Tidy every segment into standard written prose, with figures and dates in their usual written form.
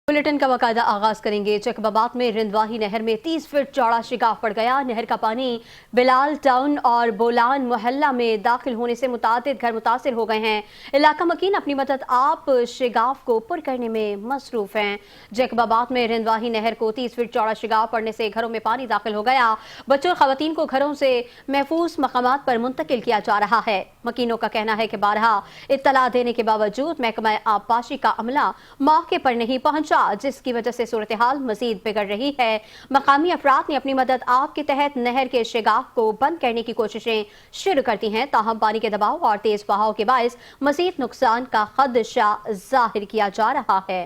Bulletin का बाकायदा आगाज करेंगे। जैकबाबाद में रिंदवाही नहर में 30 फीट चौड़ा शिगाफ पड़ गया। नहर का पानी बिलाल टाउन और बोलान मोहल्ला में दाखिल होने से मुतादिद घर मुतासिर हो गए हैं। इलाका मकीन अपनी मदद आप शिगाफ को पुर करने में मसरूफ हैं। जैकबाबाद में रिंदवाही नहर को 30 फीट चौड़ा शिगाफ पड़ने से घरों में पानी दाखिल हो गया। बच्चों और खवातीन को घरों से महफूज मकामात पर मुंतकिल किया जा रहा है। मकीनों का कहना है कि बारहा इत्तला देने के बावजूद महकमा आबपाशी का अमला मौके पर नहीं पहुंचा, जिसकी वजह से सूरत हाल मजीद बिगड़ रही है। मकामी अफराद ने अपनी मदद आप के तहत नहर के शिगाफ को बंद करने की कोशिशें शुरू कर दी हैं, ताहम पानी के दबाव और तेज बहाव के बायस मजीद नुकसान का खदशा जाहिर किया जा रहा है।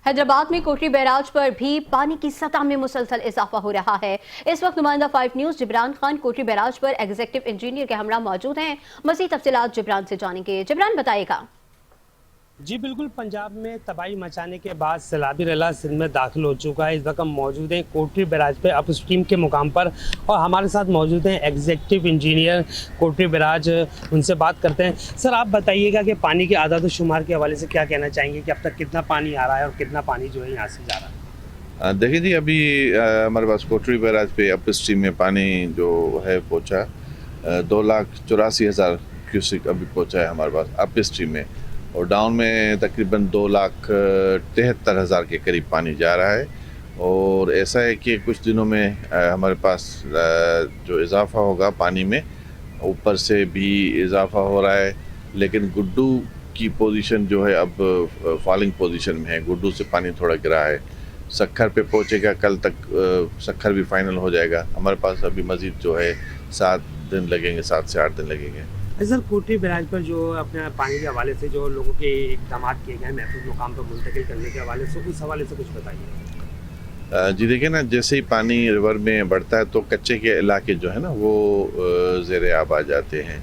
हैदराबाद में कोटरी बैराज पर भी पानी की सतह में मुसलसल इजाफा हो रहा है। इस वक्त नुमाइंदा 5 न्यूज जिब्रान खान कोटरी बैराज पर एग्जीक्यूटिव इंजीनियर के हमरा मौजूद हैं। मज़ीद तफसीलात जिब्रान से जानेंगे। जिब्रान बताएगा। जी बिल्कुल, पंजाब में तबाही मचाने के बाद सैलाबी रला सिंध में दाखिल हो चुका है। इस वक्त हम मौजूद हैं कोटरी बैराज पे अप स्ट्रीम के मुकाम पर और हमारे साथ मौजूद हैं एग्जीक्यूटिव इंजीनियर कोटरी बैराज। उनसे बात करते हैं। सर, आप बताइएगा कि पानी के आदाद शुमार के हवाले से क्या कहना चाहेंगे कि अब तक कितना पानी आ रहा है और कितना पानी जो है यहाँ से जा रहा है? देखिए जी, अभी हमारे पास कोटरी बैराज पे अप स्ट्रीम में पानी जो है पहुँचा 2,84,000 क्यूसिक अभी पहुँचा है हमारे पास अप स्ट्रीम में, और डाउन में तकरीबन 2,73,000 के करीब पानी जा रहा है। और ऐसा है कि कुछ दिनों में हमारे पास जो इजाफा होगा पानी में, ऊपर से भी इजाफा हो रहा है, लेकिन गुड्डू की पोजीशन जो है अब फॉलिंग पोजीशन में है। गुड्डू से पानी थोड़ा गिरा है, सक्खर पे पहुंचेगा, कल तक सक्खर भी फाइनल हो जाएगा। हमारे पास अभी मज़ीद जो है 7 दिन लगेंगे, 7 से 8 दिन लगेंगे। सर, कोटरी बैराज पर जो अपने पानी के हवाले से जो लोगों के इक़दाम किए गए महफूज मुकाम पर मुंतकिल करने के हवाले से, उस हवाले से कुछ बताइए। जी देखिए ना, जैसे ही पानी रिवर में बढ़ता है तो कच्चे के इलाके जो है ना वो ज़ेरे आब आ जाते हैं।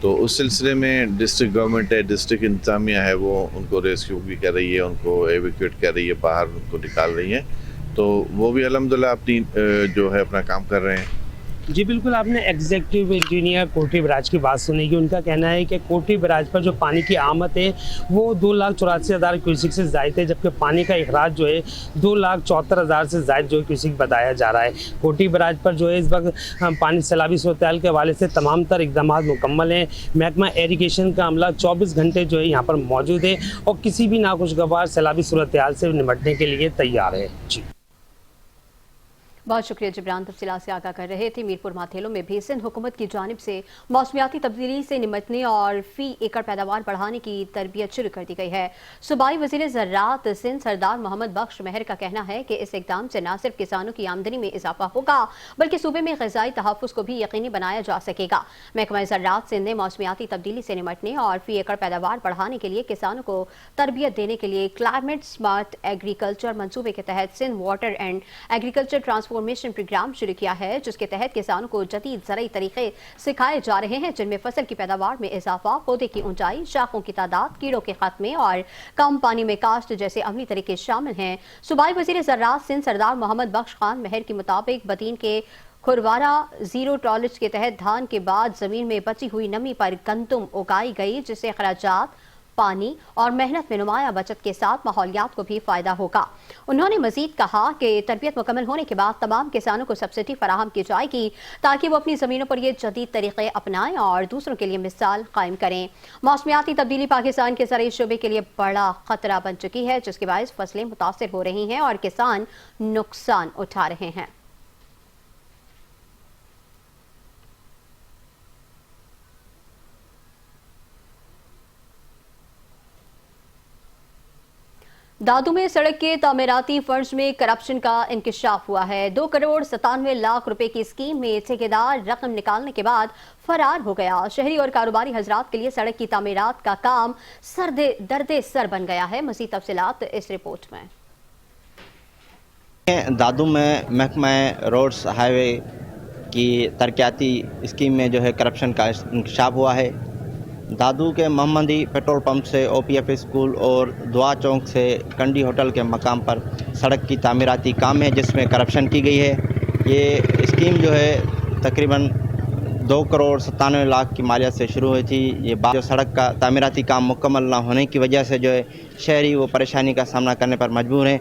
तो उस सिलसिले में डिस्ट्रिक्ट गवर्नमेंट है, डिस्ट्रिक्ट इंतज़ामिया है, वो उनको रेस्क्यू भी कर रही है, उनको एविक्यूट कर रही है, बाहर उनको निकाल रही है। तो वो भी अल्हम्दुलिल्लाह अपनी जो है अपना काम कर रहे हैं। जी बिल्कुल, आपने एग्जीक्यूटिव इंजीनियर कोटरी बैराज की बात सुनी कि उनका कहना है कि कोटरी बैराज पर जो पानी की आमद है वो 2,84,000 क्यूसिक से ज़ायद है, जबकि पानी का अखराज जो है 2,74,000 से ज़ायद जो क्यूसिक बताया जा रहा है। कोटरी बैराज पर जो है इस वक्त पानी सैलाबी सूरत हाल के हवाले से तमाम तर इक़दाम मुकम्मल हैं। महकमा इरिगेशन का अमला 24 घंटे जो है यहाँ पर मौजूद है और किसी भी नाखुशगवार सैलाबी सूरत हाल से निपटने के लिए तैयार है। जी बहुत शुक्रिया जिब्रान, तफसीलात से आगाह कर रहे थे। मीरपुर माथेलो में भी सिंध हुकूमत की जानिब से मौसमियाती तब्दीली से निमटने और फी एकड़ पैदावार बढ़ाने की तरबियत शुरू कर दी गई है। सूबाई वज़ीर ज़राअत सिंध सरदार मोहम्मद बख्श मेहर का कहना है कि इस इक़दाम से न सिर्फ किसानों की आमदनी में इजाफा होगा बल्कि सूबे में ग़िज़ाई तहफ़्फ़ुज़ को भी यकीनी बनाया जा सकेगा। महकमा ज़राअत सिंध ने मौसमियाती तब्दीली से निमटने और फी एकड़ पैदावार बढ़ाने के लिए किसानों को तरबियत देने के लिए क्लाइमेट स्मार्ट एग्रीकल्चर मनसूबे के तहत Sindh water and agriculture transformation programme शुरू किया है, जिसके तहत किसानों को जदीद ज़राई तरीके सिखाए जा रहे हैं, जिनमें फसल की पैदावार में इजाफा, पौधे की ऊंचाई, शाखों की तादाद, कीड़ों के खात्मे और कम पानी में काश्त जैसे अमली तरीके शामिल हैं। सूबाई वज़ीर ज़राअत सिंध सरदार मोहम्मद बख्श खान मेहर के मुताबिक बदीन के खुरवारा जीरो टॉलरेंस के तहत धान के बाद जमीन में बची हुई नमी पर गंदम उगाई गई, जिससे अखराजात, पानी और मेहनत में नुमाया बचत के साथ माहौलियात को भी फायदा होगा। उन्होंने मजीद कहा कि तरबियत मुकम्मल होने के बाद तमाम किसानों को सब्सिडी फराहम की जाएगी ताकि वो अपनी ज़मीनों पर ये जदीद तरीके अपनाएं और दूसरों के लिए मिसाल कायम करें। मौसमियाती तब्दीली पाकिस्तान के ज़राई शोबे के लिए बड़ा खतरा बन चुकी है, जिसके बायस फसलें मुतासिर हो रही हैं और किसान नुकसान उठा रहे हैं। दादू में सड़क के तामीराती फंड्स में करप्शन का इंकशाफ हुआ है। 2,97,00,000 रुपए की स्कीम में ठेकेदार रकम निकालने के बाद फरार हो गया। शहरी और कारोबारी हजरात के लिए सड़क की तामीरात का काम दर्दे सर बन गया है। मज़ीद तफसीलात इस रिपोर्ट में। दादू में महकमा रोड्स हाईवे की तरक्याती स्कीम में जो है करप्शन का इंकशाफ हुआ है। दादू के मोहम्मदी पेट्रोल पंप से OPF स्कूल और दुआ चौक से कंडी होटल के मकाम पर सड़क की तामीराती काम है, जिसमें करप्शन की गई है। ये स्कीम जो है तकरीबन 2,97,00,000 की मालियत से शुरू हुई थी। ये जो सड़क का तामीराती काम मुकम्मल ना होने की वजह से जो है शहरी वो परेशानी का सामना करने पर मजबूर हैं।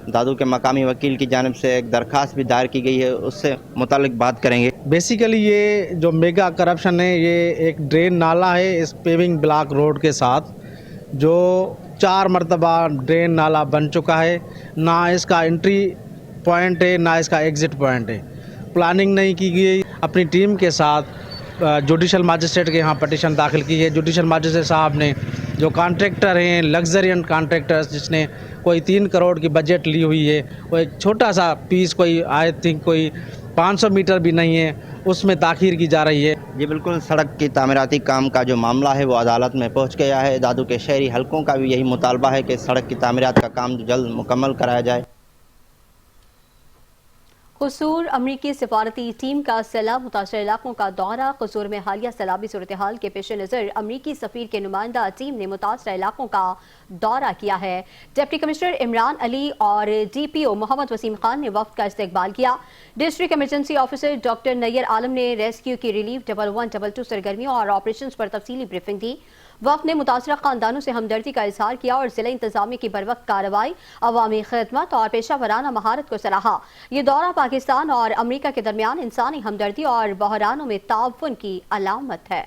दादू के मकामी वकील की जानिब से एक दरख्वास्त भी दायर की गई है, उससे मुतालिक बात करेंगे। बेसिकली ये जो मेगा करप्शन है, ये एक ड्रेन नाला है इस पेविंग ब्लॉक रोड के साथ, जो 4 मरतबा ड्रेन नाला बन चुका है। ना इसका एंट्री पॉइंट है, ना इसका एग्ज़िट पॉइंट है। प्लानिंग नहीं की गई। अपनी टीम के साथ जुडिशल मजिस्ट्रेट के यहाँ पटिशन दाखिल की है। जुडिशल मजिस्ट्रेट साहब ने जो कॉन्ट्रैक्टर हैं, लग्जरियन कॉन्ट्रैक्टर्स, जिसने कोई 3 करोड़ की बजट ली हुई है, वो एक छोटा सा पीस, कोई आई थिंक कोई 500 मीटर भी नहीं है, उसमें ताख़ीर की जा रही है। जी बिल्कुल, सड़क की तामीराती काम का जो मामला है वो अदालत में पहुंच गया है। दादू के शहरी हलकों का भी यही मुतालबा है कि सड़क की तामीरात का काम जल्द मुकम्मल कराया जाए। कसूर अमरीकी सिफारती टीम का सैलाब मुतासर इलाकों का दौरा। कसूर में हालिया सैलाबी सूरत हाल के पेश नज़र अमरीकी सफ़ीर के नुमाइंदा टीम ने मुतासर इलाकों का दौरा किया है। डिप्टी कमिश्नर इमरान अली और DPO मोहम्मद वसीम खान ने वफ्द का इस्तकबाल किया। District emergency officer doctor Nayyar Alam ने रेस्क्यू की रिलीफ 1122 सरगर्मियों और ऑपरेशन पर तफसीली ब्रीफिंग दी। वफ्द ने मुतासरा खानदानों से हमदर्दी का इजहार किया और जिला इंतजामिया की बरवक्त कार्रवाई, अवामी खिदमत और पेशा वराना महारत को सराहा। ये दौरा पाकिस्तान और अमरीका के दरमियान इंसानी हमदर्दी और बहरानों में ताउन की अलामत है।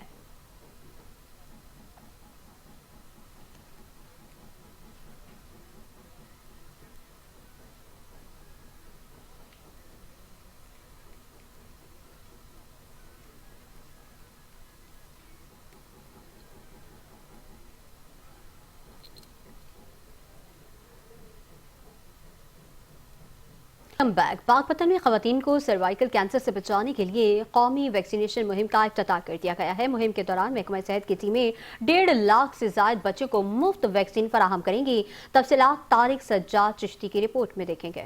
पाकपतन में खवातीन को सर्वाइकल कैंसर से बचाने के लिए कौमी वैक्सीनेशन मुहिम का इफ्तिताह कर दिया गया है। मुहिम के दौरान महकमा सेहत की टीमें 1.5 लाख से ज्यादा बच्चों को मुफ्त वैक्सीन फराहम करेंगी। तफसीलात तारिक सज्जाद चिश्ती की रिपोर्ट में देखेंगे।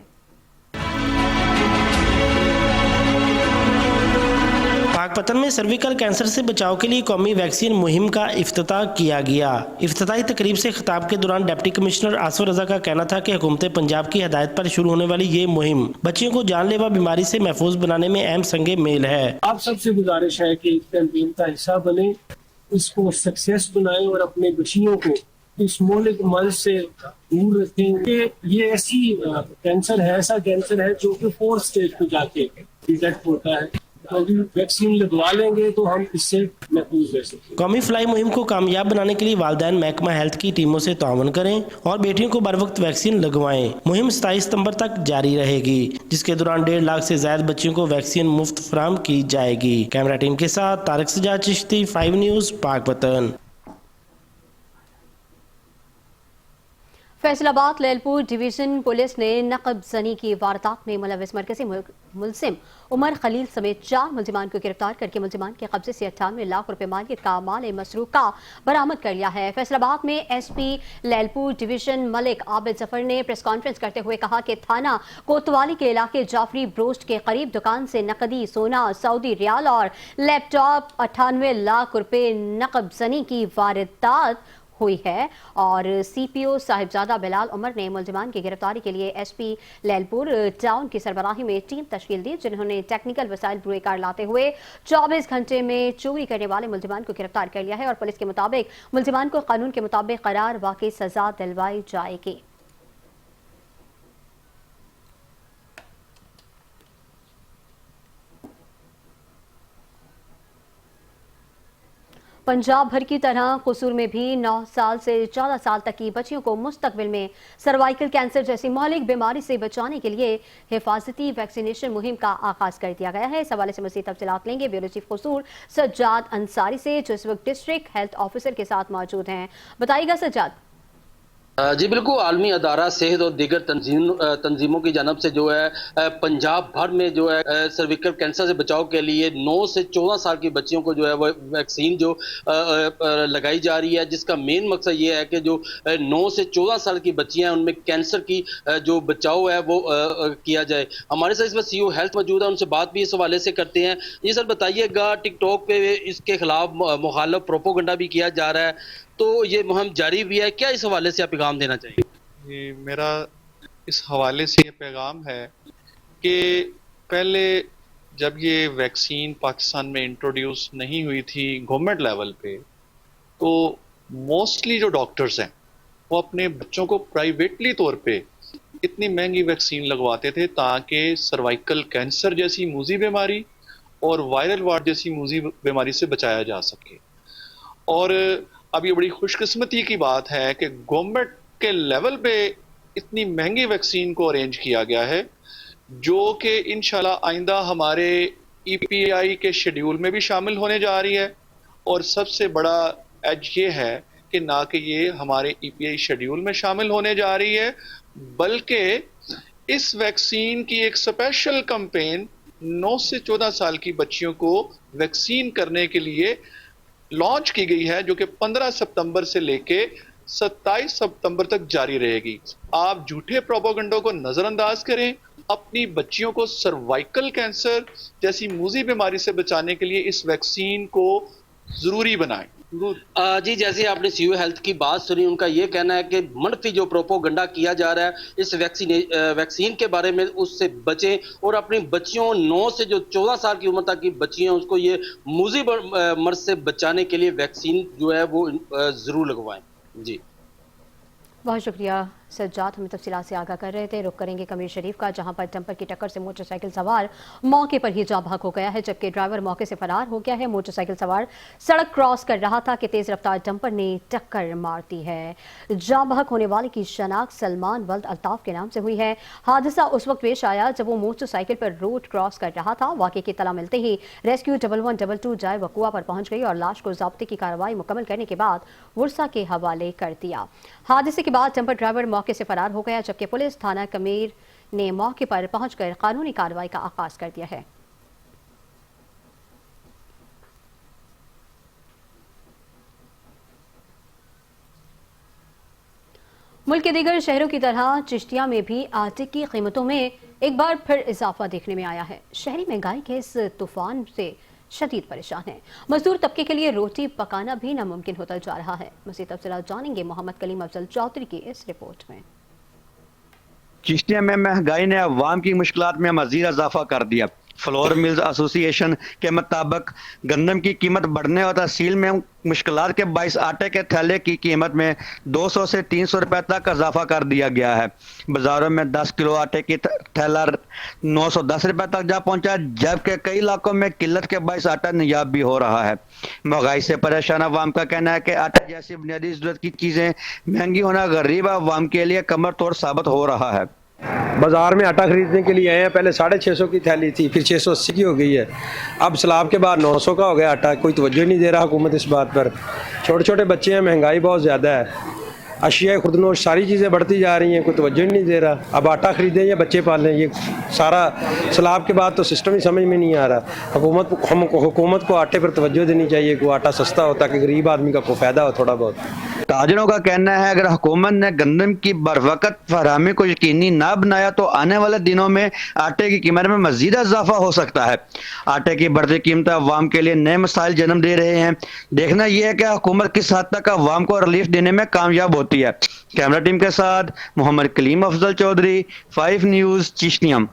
पाकपतन में सर्विकल कैंसर से बचाव के लिए कौमी वैक्सीन मुहिम का इफ्तिताह किया गया। इफ्तिताही तकरीब से खिताब के दौरान डिप्टी कमिश्नर आसफ रजा का कहना था कि हुकूमत पंजाब की हदायत पर शुरू होने वाली ये मुहिम बच्चियों को जानलेवा बीमारी से महफूज बनाने में अहम संगे मेल है। आप सबसे गुजारिश है कि इस कैंपेन का हिस्सा बने, इसको सक्सेस बनाएं और अपने बच्चियों को इस मोहलिक मर्ज से दूर रखें। कि ये ऐसी कैंसर है, ऐसा कैंसर है जो कि 4th स्टेज पे जाके डिटेक्ट होता है। तो वैक्सीन लगवा लेंगे तो हम इससे महफूज रह सकते हैं। कौमी फ्लाई मुहिम को कामयाब बनाने के लिए वालिदैन महकमा हेल्थ की टीमों से ताउन करें और बेटियों को बर वक्त वैक्सीन लगवाएं। मुहिम 27 सितंबर तक जारी रहेगी, जिसके दौरान 1.5 लाख से ज्यादा बच्चियों को वैक्सीन मुफ्त फराहम की जाएगी। कैमरा टीम के साथ Tariq Sajjad Chishti, 5 news, Pakpattan. Faisalabad Lyallpur division police ने नकब जनी की वारदात में मुलविस मरकजी मुलजिम उमर खलील समेत 4 मुलजिमान को गिरफ्तार करके मुलजिमान के कब्जे से 98 लाख रुपए मालियत का माल मसरूका बरामद कर लिया है। फैसलाबाद में SP लैलपुर डिवीजन मलिक आबिद जफर ने प्रेस कॉन्फ्रेंस करते हुए कहा कि थाना कोतवाली के इलाके जाफरी ब्रोस्ट के करीब दुकान से नकदी, सोना, सऊदी रियाल और लैपटॉप 98 लाख रुपए नकब जनी की वारदात हुई है और CPO साहिबजादा बिलाल उमर ने मुलजिमान की गिरफ्तारी के लिए SP लैलपुर टाउन की सरबराही में टीम तश्कील दी, जिन्होंने टेक्निकल वसाइल बुरे कार लाते हुए 24 घंटे में चोरी करने वाले मुलजिमान को गिरफ्तार कर लिया है और पुलिस के मुताबिक मुलजिमान को कानून के मुताबिक करार वाकई सजा दिलवाई जाएगी। पंजाब भर की तरह कसूर में भी 9 साल से 14 साल तक की बच्चियों को मुस्तकबिल में सर्वाइकल कैंसर जैसी मौलिक बीमारी से बचाने के लिए हिफाजती वैक्सीनेशन मुहिम का आगाज कर दिया गया है। इस हवाले से मज़ीद तफसीलात लेंगे ब्यूरो चीफ कसूर सज्जाद अंसारी से, जो इस वक्त डिस्ट्रिक्ट हेल्थ ऑफिसर के साथ मौजूद हैं। बताइएगा सज्जाद। जी बिल्कुल, आलमी अदारा सेहत और दीगर तंजीमों की जानब से जो है पंजाब भर में जो है सर्विकल कैंसर से बचाव के लिए 9 से 14 साल की बच्चियों को जो है वो वैक्सीन जो लगाई जा रही है, जिसका मेन मकसद ये है कि जो 9 से 14 साल की बच्चियां हैं उनमें कैंसर की जो बचाव है वो किया जाए। हमारे साथ इस वक्त CEO हेल्थ मौजूद है, उनसे बात भी इस हवाले से करते हैं। ये सर बताइएगा, टिकटॉक पे इसके खिलाफ मुखालिफ प्रोपोगंडा भी किया जा रहा है, तो ये मुहिम जारी भी है, क्या इस हवाले से आप पैगाम देना चाहिए? मेरा इस हवाले से ये पैगाम है कि पहले جب یہ ویکسین پاکستان میں انٹروڈیوس نہیں ہوئی تھی گورنمنٹ لیول پہ، تو موسٹلی جو ڈاکٹرز ہیں وہ اپنے بچوں کو پرائیویٹلی طور پہ اتنی مہنگی ویکسین لگواتے تھے تاکہ سروائیکل کینسر جیسی موذی بیماری اور وائرل وارڈ جیسی موذی بیماری سے بچایا جا سکے. اور اب یہ بڑی خوش قسمتی کی بات ہے کہ گورنمنٹ کے لیول پہ اتنی مہنگی ویکسین کو ارینج کیا گیا ہے، جو کہ انشاءاللہ آئندہ ہمارے ای پی آئی کے شیڈیول میں بھی شامل ہونے جا رہی ہے. اور سب سے بڑا ایج یہ ہے کہ نہ کہ یہ ہمارے ای پی آئی شیڈیول میں شامل ہونے جا رہی ہے، بلکہ اس ویکسین کی ایک اسپیشل کمپین 9 سے 14 سال کی بچیوں کو ویکسین کرنے کے لیے لانچ کی گئی ہے، جو کہ 15 ستمبر سے لے کے 27 ستمبر تک جاری رہے گی. آپ جھوٹے پروپیگنڈوں کو نظر انداز کریں، اپنی بچیوں کو سروائیکل کینسر جیسی موذی بیماری سے بچانے کے لیے اس ویکسین کو ضروری بنائیں. جی جیسے آپ نے سی او ہیلتھ کی بات سنی، ان کا یہ کہنا ہے کہ منفی جو پروپوگنڈا کیا جا رہا ہے اس ویکسین کے بارے میں، اس سے بچیں اور اپنی بچیوں 9 سے جو 14 سال کی عمر تک کی بچیاں اس کو یہ موذی مرض سے بچانے کے لیے ویکسین جو ہے وہ ضرور لگوائیں. جی بہت شکریہ سجاد، ہمیں تفصیلات سے آگاہ کر رہے تھے. رخ کریں گے کمیر شریف کا، جہاں پر ڈمپر کی ٹکر سے موٹر سائیکل سوار موقع پر ہی جاں بحق ہو گیا ہے، جبکہ ڈرائیور موقع سے فرار ہو گیا ہے. موٹر سائیکل سوار سڑک کراس کر رہا تھا کہ تیز رفتار ڈمپر نے ٹکر مار دی ہے. جاں بحق ہونے والے کی شناخت سلمان ولد الطاف کے نام سے ہوئی ہے. حادثہ اس وقت پیش آیا جب وہ موٹر سائیکل پر روڈ کراس کر رہا تھا. واقعے کی اطلاع ملتے ہی ریسکیو 1122 جائے وقوع پر پہنچ گئی اور لاش کو ضابطے کی کارروائی مکمل کرنے کے بعد ورثاء کے حوالے کر دیا. حادثے کے بعد ڈمپر ڈرائیور موقع سے فرار ہو گیا، جبکہ پولیس تھانہ کمیر نے موقع پر پہنچ کر قانونی کارروائی کا آغاز کر دیا ہے. ملک کے دیگر شہروں کی طرح چشتیہ میں بھی آٹے کی قیمتوں میں ایک بار پھر اضافہ دیکھنے میں آیا ہے. شہری مہنگائی کے اس طوفان سے شدید پریشان ہیں. مزدور طبقے کے لیے روٹی پکانا بھی ناممکن ہوتا جا رہا ہے. مزید تفصیلات جانیں گے محمد کلیم افضل چودھری کی اس رپورٹ میں. چشتیہ میں مہنگائی نے عوام کی مشکلات میں مزید اضافہ کر دیا. فلور ملز ایسوسی ایشن کے مطابق گندم کی قیمت بڑھنے اور تحصیل میں مشکلات کے باعث آٹے کے تھیلے کی قیمت میں 200 سے 300 روپے تک اضافہ کر دیا گیا ہے. بازاروں میں 10 کلو آٹے کی تھیلا 910 روپے تک جا پہنچا، جبکہ کئی علاقوں میں قلت کے باعث آٹا نایاب بھی ہو رہا ہے. مہنگائی سے پریشان عوام کا کہنا ہے کہ آٹے جیسی بنیادی ضرورت کی چیزیں مہنگی ہونا غریب عوام کے لیے کمر توڑ ثابت ہو رہا ہے. بازار میں آٹا خریدنے کے لیے آئے ہیں، پہلے 650 کی تھیلی تھی، پھر 680 کی ہو گئی ہے، اب سیلاب کے بعد 900 کا ہو گیا آٹا. کوئی توجہ نہیں دے رہا حکومت اس بات پر. چھوٹے چھوٹے بچے ہیں، مہنگائی بہت زیادہ ہے، اشیاء خوردنوش ساری چیزیں بڑھتی جا رہی ہیں، کوئی توجہ نہیں دے رہا. اب آٹا خریدیں یا بچے پالیں، یہ سارا سیلاب کے بعد تو سسٹم ہی سمجھ میں نہیں آ رہا. حکومت کو آٹے پر توجہ دینی چاہیے کہ آٹا سستا ہو تاکہ غریب آدمی کا کوئی فائدہ ہو تھوڑا بہت. تاجروں کا کہنا ہے اگر حکومت نے گندم کی بروقت فراہمی کو یقینی نہ بنایا تو آنے والے دنوں میں آٹے کی قیمت میں مزید اضافہ ہو سکتا ہے. آٹے کی بڑھتی قیمتیں عوام کے لیے نئے مسائل جنم دے رہے ہیں. دیکھنا یہ ہے کہ حکومت کس حد تک عوام کو ریلیف دینے میں کامیاب ہوتی ہے. کیمرہ ٹیم کے ساتھ محمد کلیم افضل چودھری، 5 نیوز، چشتیم.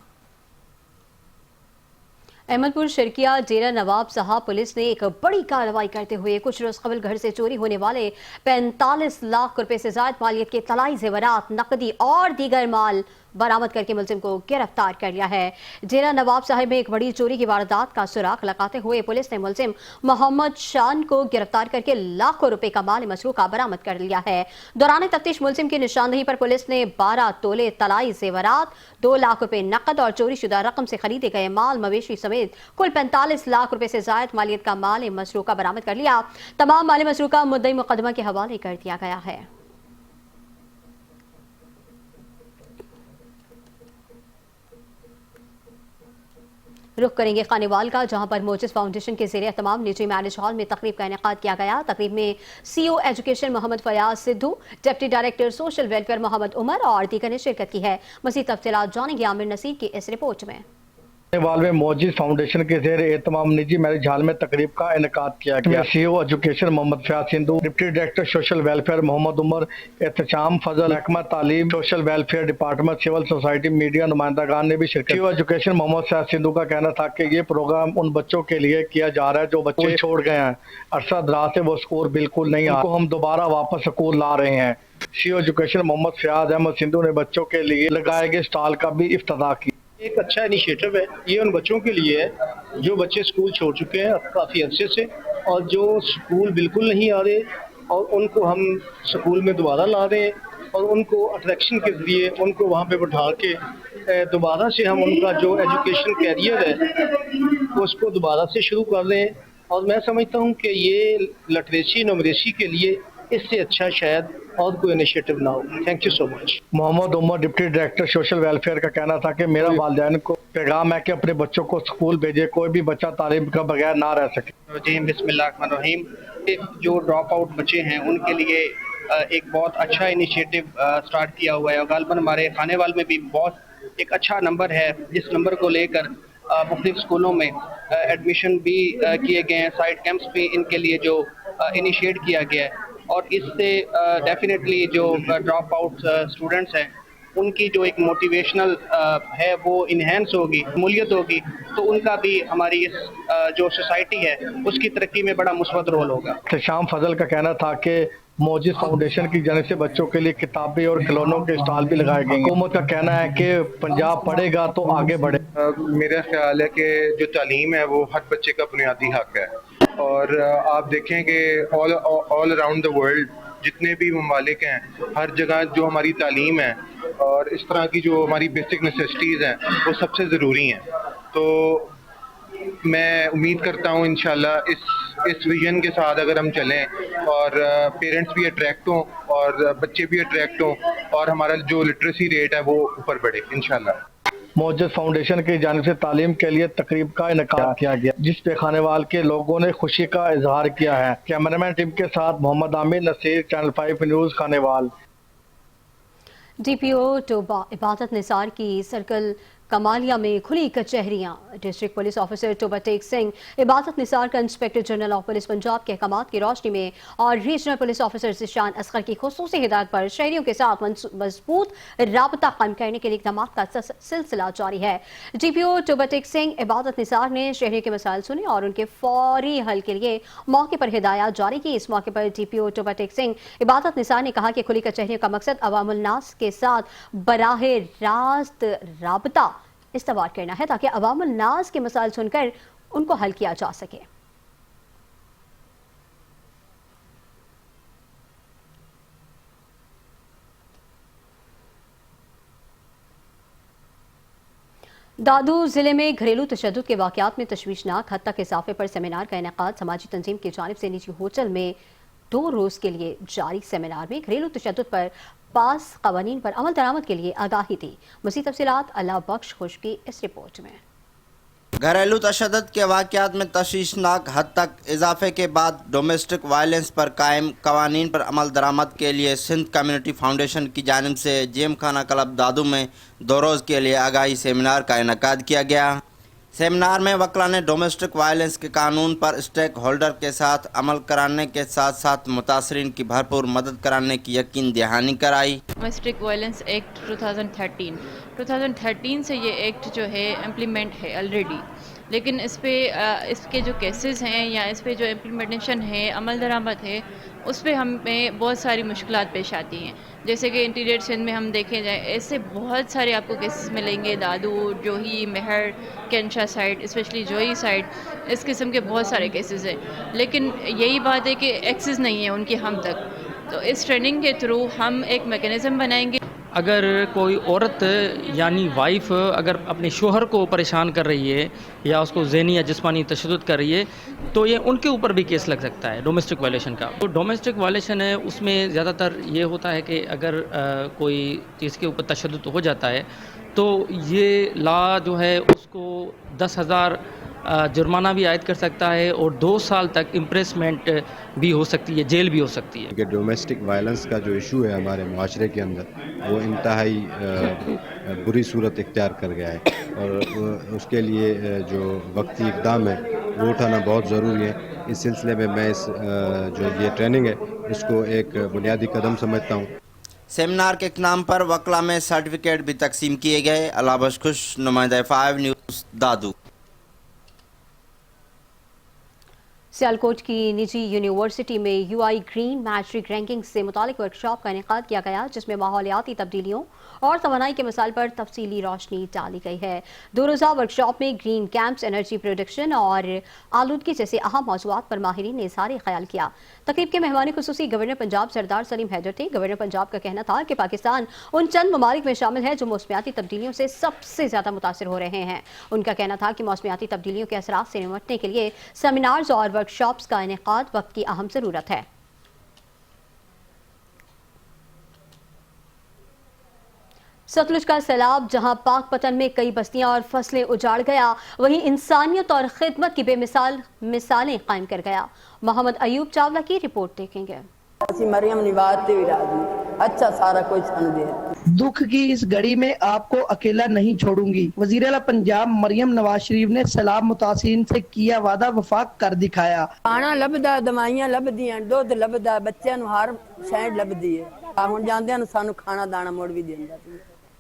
احمد پور شرکیہ ڈیرہ نواب صاحب پولیس نے ایک بڑی کارروائی کرتے ہوئے کچھ روز قبل گھر سے چوری ہونے والے 45 لاکھ روپے سے زائد مالیت کے طلائی زیورات، نقدی اور دیگر مال برآمد کر کے ملزم کو گرفتار کر لیا ہے. ڈیرہ نواب صاحب میں ایک بڑی چوری کی واردات کا سراغ لگاتے ہوئے پولیس نے ملزم محمد شان کو گرفتار کر کے لاکھوں روپے کا مال مسروقہ برآمد کر لیا ہے. دوران تفتیش ملزم کی نشاندہی پر پولیس نے 12 تولے طلائی زیورات، 2 لاکھ روپے نقد اور چوری شدہ رقم سے خریدے گئے مال مویشی سمیت کل 45 لاکھ روپے سے زائد مالیت کا مال مسروقہ برآمد کر لیا. تمام مال مسروقہ مدعی مقدمہ کے حوالے کر دیا گیا ہے. رخ کریں گے خانیوال کا، جہاں پر موجز فاؤنڈیشن کے زیر اہتمام نجی میرج ہال میں تقریب کا انعقاد کیا گیا. تقریب میں C O education Muhammad Fayyaz Sidhu, deputy director social welfare Muhammad Umar اور دیگر نے شرکت کی ہے. مزید تفصیلات جانیں گے عامر نصیر کی اس رپورٹ میں. वाल में मौजिद फाउंडेशन के ज़ेर एहतमाम निजी मैरिज हॉल में तकरीब का इनेकाद किया गया। CEO education Muhammad Fayyaz Sindhu, deputy director social welfare Muhammad Umar, Ehtesham Fazal, महकमा तालीम, social welfare department, civil society, media नुमाइंदगान ने भी शिरकत। CEO एजुकेशन मोहम्मद फयाज सिंधु का कहना था कि ये प्रोग्राम उन बच्चों के लिए किया जा रहा है जो बच्चे छोड़ गए हैं, अरसा दराज से वो स्कूल बिल्कुल नहीं आ रहे, उनको हम दोबारा वापस स्कूल ला रहे हैं। CEO एजुकेशन मोहम्मद फयाज अहमद सिंधु ने बच्चों के लिए लगाए गए स्टॉल का भी इफ्तिताह किया। एक अच्छा इनिशिएटिव है, ये उन बच्चों के लिए है जो बच्चे स्कूल छोड़ चुके हैं काफ़ी अरसे से और जो स्कूल बिल्कुल नहीं आ रहे और उनको हम स्कूल में दोबारा ला रहे हैं और उनको अट्रैक्शन के ज़रिए उनको वहाँ पे बैठा के दोबारा से हम उनका जो एजुकेशन कैरियर है उसको दोबारा से शुरू कर रहे हैं। और मैं समझता हूँ कि ये लिटरेसी न्यूमरेसी के लिए इससे अच्छा शायद और कोई इनिशिएटिव ना हो। Thank you so much. Mohammad Umar, deputy director social welfare का कहना था कि मेरा वालिदैन को पैगाम है कि अपने बच्चों को स्कूल भेजे, कोई भी बच्चा तालीम का बगैर ना रह सके। जी बिस्मिल्लाहिर्रहमानिर्रहीम। जो ड्रॉप आउट बच्चे हैं उनके लिए एक बहुत अच्छा इनिशिएटिव स्टार्ट किया हुआ है। गालबन हमारे खानेवाल में भी बहुत एक अच्छा नंबर है जिस नंबर को लेकर मुख्तलिफ स्कूलों में एडमिशन भी किए गए हैं, साइड कैंप्स भी इनके लिए जो इनिशिएट किया गया है और इससे डेफिनेटली जो ड्रॉप आउट स्टूडेंट्स हैं उनकी जो एक मोटिवेशनल है वो इन्हेंस होगी, मूलियत होगी, तो उनका भी हमारी इस जो सोसाइटी है उसकी तरक्की में बड़ा मुस्बत रोल होगा। शाम फजल का कहना था कि मौजिद फाउंडेशन की जानिब से बच्चों के लिए किताबें और खिलौनों के स्टॉल भी लगाए गए हैं। हुकूमत का कहना है कि पंजाब पढ़ेगा तो आगे बढ़े। मेरा ख्याल है कि जो तालीम है वो हर बच्चे का बुनियादी हक है और आप देखें कि ऑल अराउंड द वर्ल्ड जितने भी ममालिक हैं हर जगह जो हमारी तालीम है और इस तरह की जो हमारी बेसिक नेसेसिटीज़ हैं वो सबसे ज़रूरी हैं। तो मैं उम्मीद करता हूँ इंशाल्लाह इस विजन के साथ अगर हम चलें और पेरेंट्स भी अट्रैक्ट हों और बच्चे भी अट्रैक्ट हों और हमारा जो लिटरेसी रेट है वो ऊपर बढ़े इंशाल्लाह। मौजूद फाउंडेशन की जानिब से तालीम के लिए तकरीब का इनेकाद किया गया जिस पे खानेवाल के लोगों ने खुशी का इजहार किया है। कैमरामैन टीम के साथ Muhammad Aamir Naseer, channel 5 news, Khanewal. DPO Toba Ibadat Nisar की सर्कल कमालिया में खुली कचहरियां। District police officer Toba Tek Singh Ibadat Nisar का inspector general of police Punjab के अहकामात की रोशनी में और regional police officer Zeeshan Asghar की खुसूसी हिदायत पर शहरियों के साथ मजबूत राबता कायम करने के लिए इक़दाम का सिलसिला जारी है। DPO टोबा टेक सिंह इबादत निसार ने शहरियों के मसाइल सुने और उनके फौरी हल के लिए मौके पर हिदायत जारी की। इस मौके पर DPO टोबा टेक सिंह इबादत निसार ने कहा कि खुली कचहरियों का मकसद अवामुल नास के साथ बराह रास्त राबता इस्तेमाल करना है ताकि अवामुल नास के मसाइल सुनकर उनको हल किया जा सके। दादू जिले में घरेलू तशद्दुद के वाक़यात में तशवीशनाक हद तक इजाफे पर सेमिनार का इनेकाद समाजी तंजीम की जानिब से निजी होटल में 2 रोज़ के लिए जारी सेमिनार में घरेलू तशद्दुद पर पास क़वानीन पर अमल दरामद के लिए आगाही दी। मज़ीद तफ़सीलात अल्लाह बख्श खुश की इस रिपोर्ट में। घरेलू तशद्दुद के वाक़यात में तशवीशनाक हद तक इजाफे के बाद डोमेस्टिक वायलेंस पर कायम क़वानीन पर अमल दरामद के लिए सिंध कम्युनिटी फाउंडेशन की जानिब से जेम खाना क्लब दादू में 2 रोज़ के लिए आगाही सेमिनार का इनेकाद किया गया। सेमिनार में वकला ने डोमेस्टिक वायलेंस के कानून पर स्टेक होल्डर के साथ अमल कराने के साथ साथ मुतासरीन की भरपूर मदद कराने की यकीन दहानी कराई। डोमेस्टिक वायलेंस एक्ट 2013 से ये एक्ट जो है इम्प्लीमेंट है ऑलरेडी, लेकिन इसके जो केसेस हैं या इस पे जो इम्प्लीमेंटेशन है, अमल दरामद है, उस पर हमें बहुत सारी मुश्किलात पेश आती हैं। जैसे कि इंटीरियर सिंध में हम देखें जाए ऐसे बहुत सारे आपको केसेस मिलेंगे, दादू, जोही, महर, कैंशा साइड, स्पेशली जोही साइड, इस किस्म के बहुत सारे केसेस हैं। लेकिन यही बात है कि एक्सेस नहीं है उनकी हम तक। तो इस ट्रेनिंग के थ्रू हम एक मैकेनिज़्म बनाएंगे। अगर कोई औरत यानी वाइफ अगर अपने शोहर को परेशान कर रही है या उसको ज़हनी या जिस्मानी तशद्दुद कर रही है तो ये उनके ऊपर भी केस लग सकता है डोमेस्टिक वायलेशन का। तो डोमेस्टिक वायलेशन है उसमें ज़्यादातर ये होता है कि अगर कोई चीज़ के ऊपर तशद्दुद हो जाता है तो ये लॉ जो है उसको 10,000 जुर्माना भी आयद कर सकता है और 2 साल तक इम्प्रेसमेंट भी हो सकती है, जेल भी हो सकती है। कि डोमेस्टिक वायलेंस का जो इशू है हमारे माशरे के अंदर वो इंतहाई बुरी सूरत इख्तियार कर गया है اور اس کے لیے جو وقتی اقدام ہے وہ اٹھانا بہت ضروری ہے. اس سلسلے میں میں اس جو یہ ٹریننگ ہے اس کو ایک بنیادی قدم سمجھتا ہوں. سیمینار کے اختتام پر وکلا میں سرٹیفکیٹ بھی تقسیم کیے گئے. علابش خوش، نمائندہ 5 نیوز دادو. سیالکوٹ کی نجی یونیورسٹی میں U I green metric ranking سے متعلق ورکشاپ کا انعقاد کیا گیا، جس میں ماحولیاتی تبدیلیوں اور توانائی کے مسائل پر تفصیلی روشنی ڈالی گئی ہے. 2 روزہ ورکشاپ میں گرین کیمپس، انرجی پروڈکشن اور آلودگی جیسے اہم موضوعات پر ماہرین نے اظہار خیال کیا. تقریب کے مہمان خصوصی گورنر پنجاب سردار سلیم حیدر تھے. گورنر پنجاب کا کہنا تھا کہ پاکستان ان چند ممالک میں شامل ہے جو موسمیاتی تبدیلیوں سے سب سے زیادہ متاثر ہو رہے ہیں. ان کا کہنا تھا کہ موسمیاتی تبدیلیوں کے اثرات سے نمٹنے کے لیے سیمینارز اور ورکشاپس کا انعقاد وقت کی اہم ضرورت ہے. ستلج کا سیلاب جہاں پاک پتن میں کئی بستیاں اور فصلیں اجاڑ گیا، وہیں انسانیت اور خدمت کی بے مثال مثالیں قائم کر گیا. محمد ایوب چاولہ کی رپورٹ دیکھیں گے. مریم نواز تے اچھا سارا کوئی سن دے. دکھ کی اس گھڑی میں آپ کو اکیلا نہیں چھوڑوں گی. وزیر اعلیٰ پنجاب مریم نواز شریف نے سیلاب متاثرین سے کیا وعدہ وفا کر دکھایا. کھانا لبدا، دوائیاں لبدیاں، دودھ لبدا، بچیاں نوں ہر شے لبدی ہے. ہن جاندیاں نوں سانوں کھانا دانا مڑ بھی دیندا.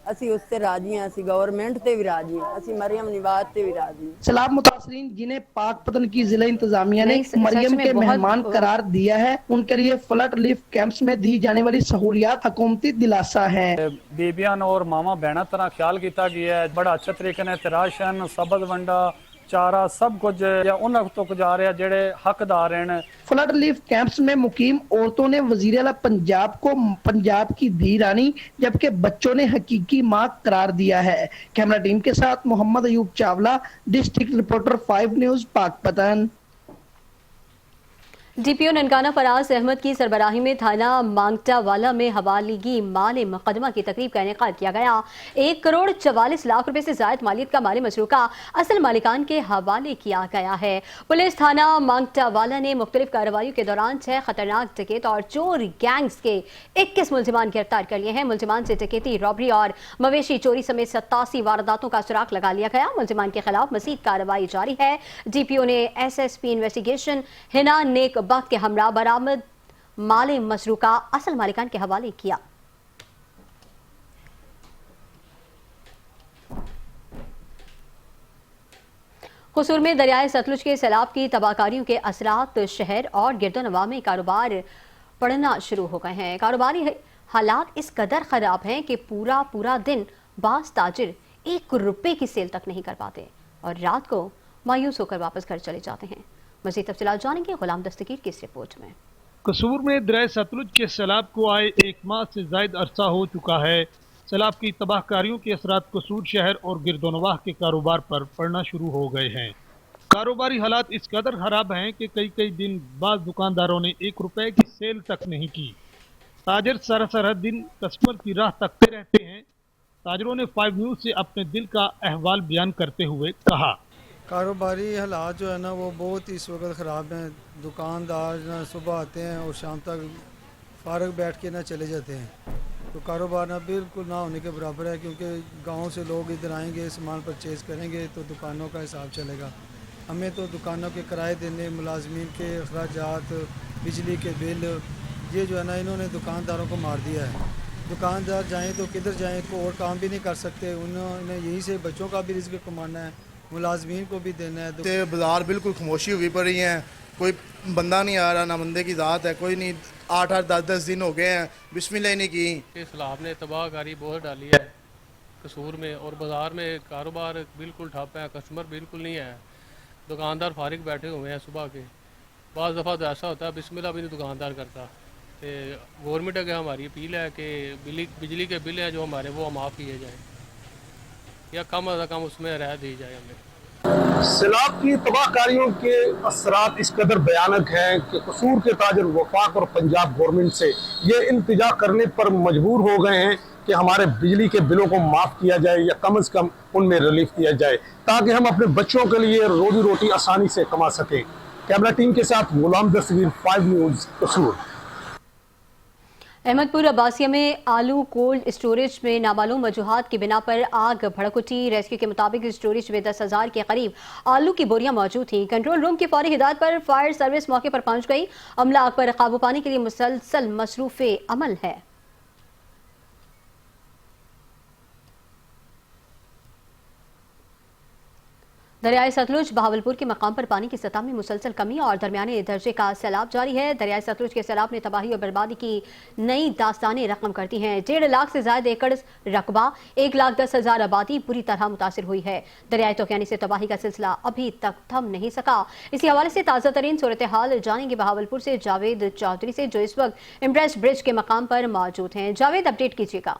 اسی اس سے راضی ہیں، اسی گورنمنٹ تے بھی راضی ہیں، اسی مریم نواز تے بھی راضی ہیں. سیلاب متاثرین جنہیں پاک پتن کی ضلع انتظامیہ نے مریم کے مہمان قرار دیا ہے، ان کے لیے فلڈ ریلیف کیمپس میں دی جانے والی سہولیات حکومتی دلاسا ہیں. بیبیاں اور ماما بہنا طرح خیال کیتا گیا ہے. بڑا اچھا طریقے نے راشن، سبز ونڈا، چارہ سب کچھ انہاں تک جا رہا جڑے حقدار ہیں. فلڈ ریلیف کیمپس میں مقیم عورتوں نے وزیر اعلیٰ پنجاب کو پنجاب کی دھی رانی جبکہ بچوں نے حقیقی ماں قرار دیا ہے. کیمرہ ٹیم کے ساتھ Muhammad Ayub Chawla, district reporter 5 news Pakpattan. D P O Nankana Faraz Ahmad کی سربراہی میں تھانہ مانگٹا والا میں حوالگی مال مقدمہ کی تقریب کا انعقاد کیا گیا. 1 کروڑ 44 لاکھ روپے سے زائد مالیت کا مالی مسروقہ اصل مالکان کے حوالے کیا گیا ہے. پولیس تھانہ مانگٹا والا نے مختلف کارروائیوں کے دوران 6 خطرناک ڈکیت اور چور گینگز کے 21 ملزمان گرفتار کر لیے ہیں. ملزمان سے ڈکیتی، رابری اور مویشی چوری سمیت 87 وارداتوں کا سراغ لگا لیا گیا. ملزمان کے خلاف مزید کارروائی جاری ہے. ڈی پی او نے ایس ایس پی انویسٹیگیشن ہنا نیک بخت کے ہمراہ برآمد مال مسروقہ اصل مالکان کے حوالے کیا. قصور میں دریائے ستلج کے سیلاب کی تباہ کاریوں کے اثرات شہر اور گرد و نواح میں کاروبار پڑنا شروع ہو گئے ہیں. کاروباری حالات اس قدر خراب ہیں کہ پورا دن بعض تاجر 1 روپے کی سیل تک نہیں کر پاتے اور رات کو مایوس ہو کر واپس گھر چلے جاتے ہیں. مزید تفصیلات جانیں گے غلام دستگیر کی اس رپورٹ میں. قصور میں دریائے ستلج کے سیلاب کو آئے 1 ماہ سے زائد عرصہ ہو چکا ہے. سیلاب کی تباہ کاریوں کے اثرات قصور شہر اور گرد و نواح کے کاروبار پر پڑنا شروع ہو گئے ہیں. کاروباری حالات اس قدر خراب ہیں کہ کئی دن بعض دکانداروں نے 1 روپے کی سیل تک نہیں کی. تاجر سارا دن کسٹمر کی راہ تکتے رہتے ہیں. تاجروں نے 5 نیوز سے اپنے دل کا احوال بیان کرتے ہوئے کہا. کاروباری حالات جو ہے نا وہ بہت ہی اس وقت خراب ہیں. دکاندار نہ صبح آتے ہیں اور شام تک فارغ بیٹھ کے نہ چلے جاتے ہیں. تو کاروبار نہ بالکل نہ ہونے کے برابر ہے، کیونکہ گاؤں سے لوگ ادھر آئیں گے، سامان پرچیز کریں گے تو دکانوں کا حساب چلے گا. ہمیں تو دکانوں کے کرائے دینے، ملازمین کے اخراجات، بجلی کے بل، یہ جو ہے نا انہوں نے دکانداروں کو مار دیا ہے. دکاندار جائیں تو کدھر جائیں، کوئی اور کام بھی نہیں کر سکتے. انہوں نے یہی سے بچوں کا بھی رزق کمانا ہے، ملازمین کو بھی دینا ہے. بازار بالکل خاموشی ہوئی پڑی ہیں، کوئی بندہ نہیں آ رہا، نہ بندے کی ذات ہے، کوئی نہیں. 8 10 دن ہو گئے ہیں، بسم اللہ نہیں کی. سیلاب نے تباہ کاری بہت ڈالی ہے قصور میں، اور بازار میں کاروبار بالکل ٹھپ ہے، کسٹمر بالکل نہیں ہے. دکاندار فارغ بیٹھے ہوئے ہیں صبح کے. بعض دفعہ تو ایسا ہوتا ہے بسم اللہ بھی نہیں دکاندار کرتا. گورنمنٹ اگر ہماری اپیل ہے کہ بجلی کے بل ہیں جو ہمارے وہ معاف کیے جائیں یا کم از کم اس میں رعایت دی جائے ہمیں. سیلاب کی تباہ کاریوں کے اثرات اس قدر بھیانک ہیں کہ قصور کے تاجر وفاق اور پنجاب گورنمنٹ سے یہ التجا کرنے پر مجبور ہو گئے ہیں کہ ہمارے بجلی کے بلوں کو معاف کیا جائے یا کم از کم ان میں ریلیف دیا جائے تاکہ ہم اپنے بچوں کے لیے روزی روٹی آسانی سے کما سکیں. کیمرہ ٹیم کے ساتھ غلام دستگیر 5 نیوز قصور. अहमदपुर अब्बासिया में आलू कोल्ड स्टोरेज में नामालूम वजूहात की बिना पर आग भड़क उठी। रेस्क्यू के मुताबिक स्टोरेज में 10,000 के करीब आलू की बोरियां मौजूद थीं। कंट्रोल रूम की फौरी हिदायत पर फायर सर्विस मौके पर पहुंच गई। अमला आग पर काबू पाने के लिए मुसलसल मसरूफे अमल है। दरियाए सतलुज बहावलपुर के मकाम पर पानी की सतह में मुसलसल कमी और दरमियाने दर्जे का सैलाब जारी है। दरियाए सतलुज के सैलाब ने तबाही और बर्बादी की नई दास्तानें रकम करती हैं। 1.5 लाख से ज्यादा एकड़ रकबा, 1,10,000 आबादी बुरी तरह मुतासिर हुई है। दरियाए तोक्यानी से तबाही का सिलसिला अभी तक थम नहीं सका। इसी हवाले से ताज़ा तरीन सूरत हाल जानेंगे बहावलपुर से जावेद चौधरी से, जो इस वक्त इम्प्रेस ब्रिज के मकाम पर मौजूद हैं। जावेद, अपडेट कीजिएगा।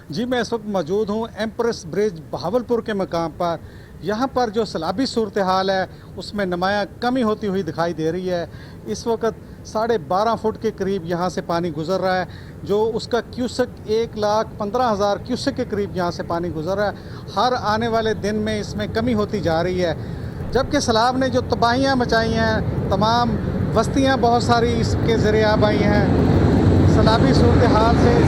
जी, मैं इस वक्त मौजूद हूँ एम्प्रेस ब्रिज बहावलपुर के मकाम पर। यहाँ पर जो सैलाबी सूरत हाल है उसमें नुमायाँ कमी होती हुई दिखाई दे रही है। इस वक्त 12.5 फुट के करीब यहाँ से पानी गुजर रहा है, जो उसका क्यूसेक 1,15,000 क्यूसेक के करीब यहाँ से पानी गुजर रहा है। हर आने वाले दिन में इसमें कमी होती जा रही है, जबकि सैलाब ने जो तबाहियाँ मचाई हैं, तमाम बस्तियाँ बहुत सारी इसके ज़रिए आब आई हैं। सैलाबी सूरत हाल से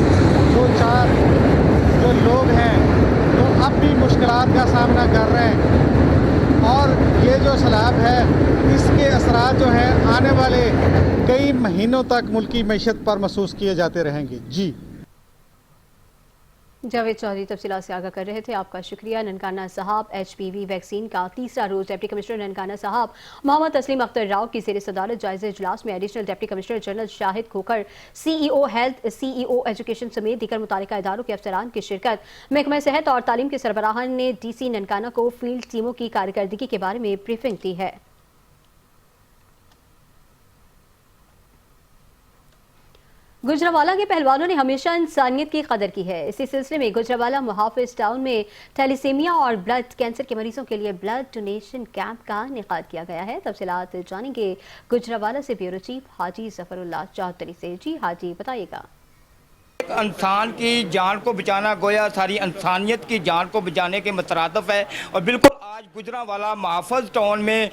जो लोग हैं तो अब भी मुश्किलात का सामना कर रहे हैं, और ये जो सैलाब है इसके असरात जो हैं आने वाले कई महीनों तक मुल्की मईशत पर महसूस किए जाते रहेंगे। जी, जावेद चौधरी तफसीलात से आगाह कर रहे थे, आपका शुक्रिया। ननकाना साहब HPV वैक्सीन का तीसरा रोज डिप्टी कमिश्नर ननकाना साहब मोहम्मद तस्लीम अख्तर राव की ज़ेर सदारत जायज़ा इजलास में additional deputy commissioner general Shahid Khokhar, CEO health, CEO education समेत दीगर मुतालिका इदारों के अफसरान की शिरकत। महकमा सेहत और तालीम के सरबराहान ने DC ननकाना को फील्ड टीमों की कारकर्दगी के बारे में ब्रीफिंग दी है। गुजरावाला के पहलवानों ने हमेशा इंसानियत की कदर की है। इसी सिलसिले में गुजरावाला मुहाफिज टाउन में थैलीसीमिया और ब्लड कैंसर के मरीजों के लिए ब्लड डोनेशन कैंप का इनेकाद किया गया है। तफसीलात जानेंगे गुजरावाला से ब्यूरो चीफ हाजी जफरुल्लाह चौधरी से। जी हाजी, बताइएगा। इंसान की जान को बचाना गोया सारी इंसानियत की जान को बचाने के मुतरादिफ है, और बिल्कुल आज गुजरावाला मुहाफ़िज़ टाउन में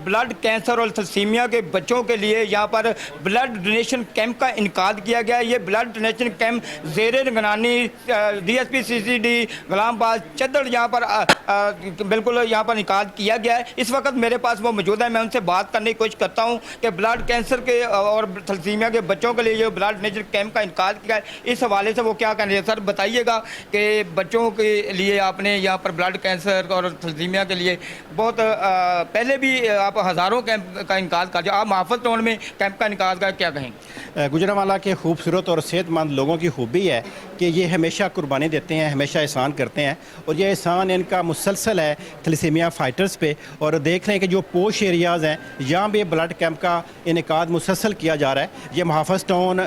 ब्लड कैंसर और थैलेसीमिया के बच्चों के लिए यहाँ पर ब्लड डोनेशन कैंप का इनकाद किया गया है। ये ब्लड डोनेशन कैंप ज़ेरे निगरानी DSP CCD गुलामबाज चद्दड़ यहाँ पर बिल्कुल यहाँ पर इनकाद किया गया है। इस वक्त मेरे पास वो मौजूद है, मैं उनसे बात करने की कोशिश करता हूँ कि ब्लड कैंसर के और थैलेसीमिया के बच्चों के लिए जो ब्लड डोनेशन कैंप का इनकाद किया है, इस हवाले से वो क्या कह रहे हैं। सर बताइएगा कि बच्चों के लिए आपने यहाँ पर ब्लड कैंसर और थैलेसीमिया के लिए बहुत पहले भी आप हज़ारों कैंप का इनकाद कर, आप मुहाफ़िज़ टाउन में कैंप का इनकाद का क्या कहेंगे। गुजरावाला के खूबसूरत और सेहतमंद लोगों की खूबी है कि ये हमेशा कुर्बानी देते हैं, हमेशा एहसान करते हैं, और ये एहसान इनका मुसलसल है थैलेसीमिया फाइटर्स पे। और देख रहे हैं कि जो पोश एरियाज़ हैं यहाँ भी ब्लड कैंप का इनेकाद मुसलसल किया जा रहा है। ये मुहाफ़िज़ टाउन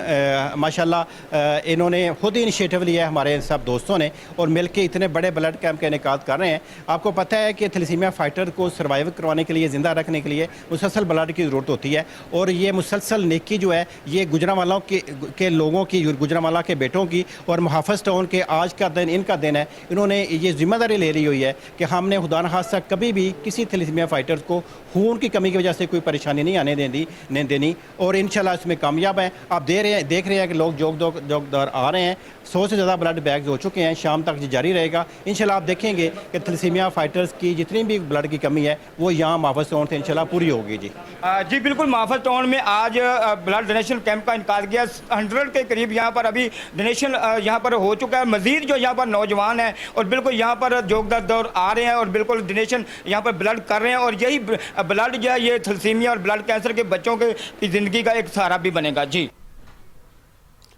माशाल्लाह इन्होंने खुद ही इनिशिएटिव लिया है, हमारे सब दोस्तों ने, और मिल के इतने बड़े ब्लड कैंप का इनेकाद कर रहे हैं। आपको पता है कि थैलेसीमिया फाइटर को सर्वाइव करवाने के लिए, ज़िंदा रखने के लिए मुसलसल ब्लड की ज़रूरत होती है, और ये मुसलसल नेकी जो है ये गुजरावालों के लोगों की, गुजरावाला के बेटों की, और मुहाफ़िज़ टाउन के आज का दिन इनका दिन है। इन्होंने ये जिम्मेदारी ले ली हुई है कि हमने खुदा न खास्ता कभी भी किसी थैलेसीमिया फाइटर्स को खून की कमी की वजह से कोई परेशानी नहीं आने देनी, और इंशाल्लाह इसमें कामयाब हैं। आप देख रहे हैं कि लोग जोगदार आ रहे हैं। 100 से ज़्यादा ब्लड बैग्स हो चुके हैं, शाम तक जारी रहेगा इंशाल्लाह। आप देखेंगे कि थैलेसीमिया फाइटर्स की जितनी भी ब्लड की कमी है वो यहाँ मुहाफ़िज़ टाउन से इंशाल्लाह पूरी होगी। जी बिल्कुल, मुहाफ़िज़ टाउन में आज ब्लड डोनेशन कैंप का इनकाद किया। 100 के करीब यहाँ पर अभी डोनेशन यहाँ पर हो चुका है। मज़ीद जो यहाँ पर नौजवान हैं और बिल्कुल यहाँ पर जोगदार आ रहे हैं और बिल्कुल डोनेशन यहाँ पर ब्लड कर रहे हैं, और यही ब्लड जो है ये थैलेसीमिया और ब्लड कैंसर के बच्चों की ज़िंदगी का एक सहारा भी बनेगा। जी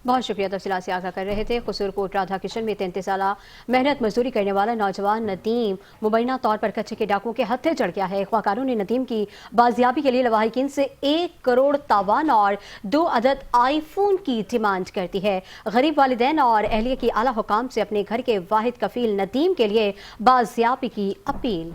बहुत शुक्रिया। तफसीलात से आगाह कर रहे थे। कसूरकोट राधा किशन में 33 साला मेहनत मजदूरी करने वाला नौजवान नदीम मुबैना तौर पर कच्चे के डाकुओं के हत्थे चढ़ गया है। अखबाकारों ने नदीम की बाजियाबी के लिए लवाहिकीन से 1 करोड़ तावान और 2 अदद आईफोन की डिमांड करती है। गरीब वालिदैन और अहलिया की आला हुकाम से अपने घर के वाहिद कफील नदीम के लिए बाजियाबी की अपील।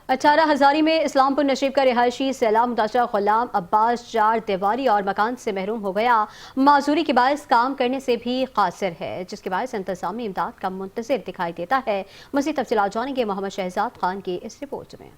18 हजारी में इस्लामपुर नशीब का रिहायशी सैलाब मुताशा गुलाम अब्बास 4 दीवारी और मकान से महरूम हो गया। माजूरी के बायस काम करने से भी कासिर है, जिसके बायस इंतजामी इमदाद का मुंतज़िर दिखाई देता है। मज़ीद तफसीलात जानेंगे मोहम्मद शहजाद खान की इस रिपोर्ट में।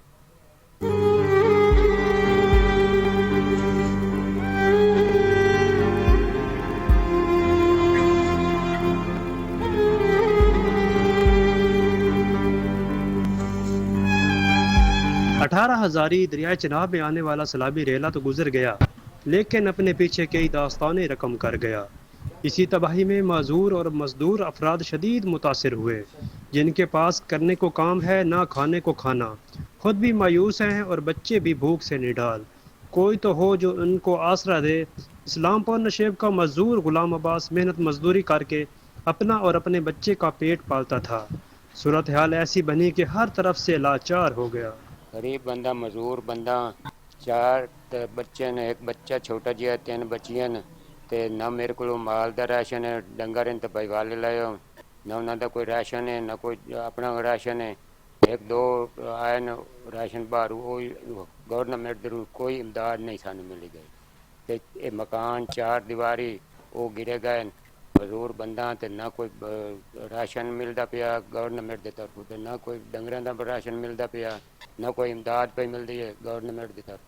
18 हजारी दरियाए चिनाब में आने वाला सैलाबी रेला तो गुजर गया, लेकिन अपने पीछे कई दास्तानें रकम कर गया। इसी तबाही में माजूर और मजदूर अफराद शदीद मुतासिर हुए, जिनके पास करने को काम है ना खाने को खाना। खुद भी मायूस हैं और बच्चे भी भूख से निडाल। कोई तो हो जो उनको आसरा दे। इस्लामपुर नशेब का मजदूर गुलाम अब्बास मेहनत मजदूरी करके अपना और अपने बच्चे का पेट पालता था। सूरत हाल ऐसी बनी कि हर तरफ से लाचार हो गया। गरीब बंदा मजदूर बंदा, 4 बच्चे ने, एक बच्चा छोटा जिहा, 3 बच्चियां ते ना मेरे को माल दा राशन है, डंगर इन भाई वाले लायो ना उन्होंने कोई राशन है ना कोई अपना राशन है। 1-2 आए न राशन बाहर, वो गवर्नमेंट दरू कोई इमदाद नहीं सानू मिली गई। ते ये मकान 4 दीवारी वो गिरे गए। मजदूर बंदा ते ना कोई राशन मिलता पिया गवर्नमेंट की तरफ से, ना कोई डंगरां दा राशन मिलता पिया, ना कोई इमदाद पे मिलती है गवर्नमेंट की तरफ।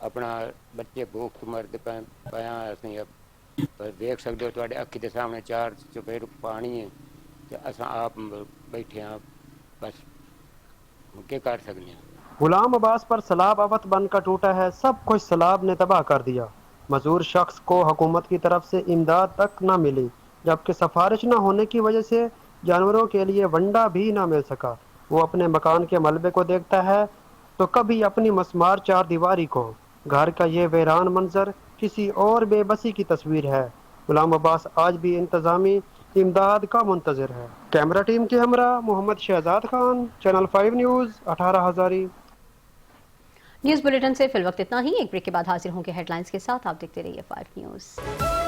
अपना बच्चे भूख मरते पाया। असीं पर देख सकते हो तुहाडे अखी के सामने 4 चुफेर पानी है, तो असां आप बैठे हैं, बस क्या कर सकते हैं। गुलाम अब्बास पर सैलाब आफत बनकर टूटा है। सब कुछ सैलाब ने तबाह कर दिया। मजदूर शख्स को हुकूमत की तरफ से इमदाद तक न मिली, जबकि सिफारिश न होने की वजह से जानवरों के लिए वंडा भी न मिल सका। वो अपने मकान के मलबे को देखता है तो कभी अपनी मस्मार 4 दीवारी को। घर का ये वीरान मंजर किसी और बेबसी की तस्वीर है। गुलाम अब्बास आज भी इंतजामी इमदाद का मुंतजर है। कैमरा टीम के हमरा Mohammad Shahzad Khan, channel 5 news, 18 Hazari. News bulletin से फिल वक्त इतना ही। एक ब्रेक के बाद हाजिर होंगे हेडलाइंस के साथ। आप देखते रहिए 5 न्यूज़।